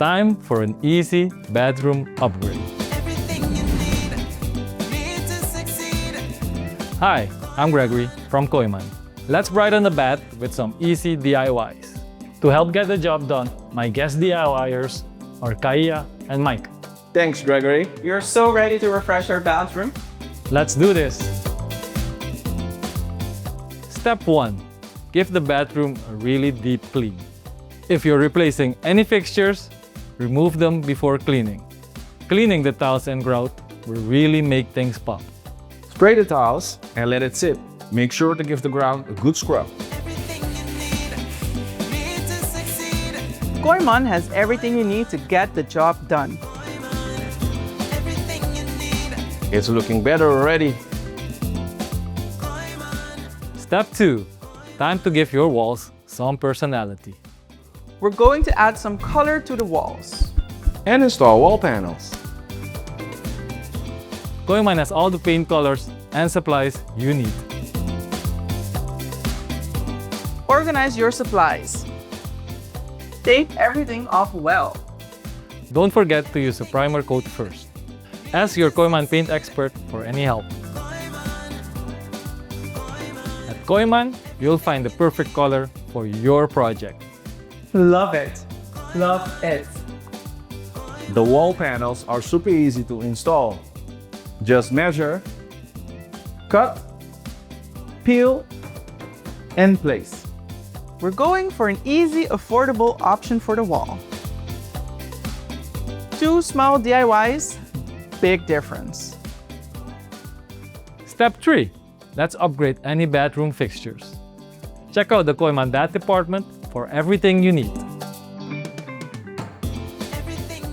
time for an easy bedroom upgrade. Hi, I'm Gregory from Kooyman. Let's brighten the bath with some easy DIYs. To help get the job done, my guest DIYers are Kaya and Mike. Thanks, Gregory. You're so ready to refresh our bathroom? Let's do this! Step 1. Give the bathroom a really deep clean. If you're replacing any fixtures, remove them before cleaning. Cleaning the tiles and grout will really make things pop. Spray the tiles and let it sit. Make sure to give the ground a good scrub. Kooyman has everything you need to get the job done. It's looking better already. Step 2. Time to give your walls some personality. We're going to add some color to the walls. And install wall panels. Kooyman has all the paint colors and supplies you need. Organize your supplies. Tape everything off well. Don't forget to use a primer coat first. Ask your Kooyman paint expert for any help. At Kooyman, you'll find the perfect color for your project. Love it. Love it. The wall panels are super easy to install. Just measure, cut, peel, and place. We're going for an easy, affordable option for the wall. 2 small DIYs, big difference. Step 3. Let's upgrade any bathroom fixtures. Check out the Kooyman Bath Department for everything you need.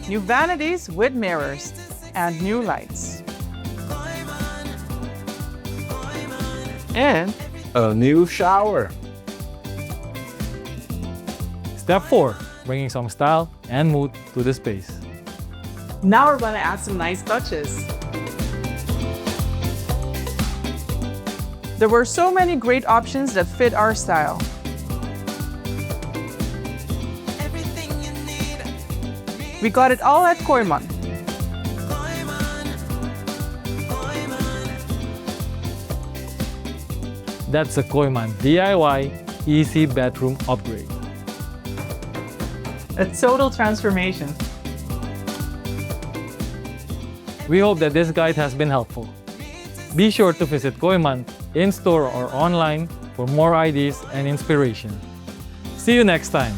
New vanities with mirrors and new lights. And a new shower. Step 4. Bringing some style and mood to the space. Now we're gonna add some nice touches. There were so many great options that fit our style. We got it all at Kooyman. That's a Kooyman DIY easy bedroom upgrade. A total transformation. We hope that this guide has been helpful. Be sure to visit Kooyman in-store or online for more ideas and inspiration. See you next time!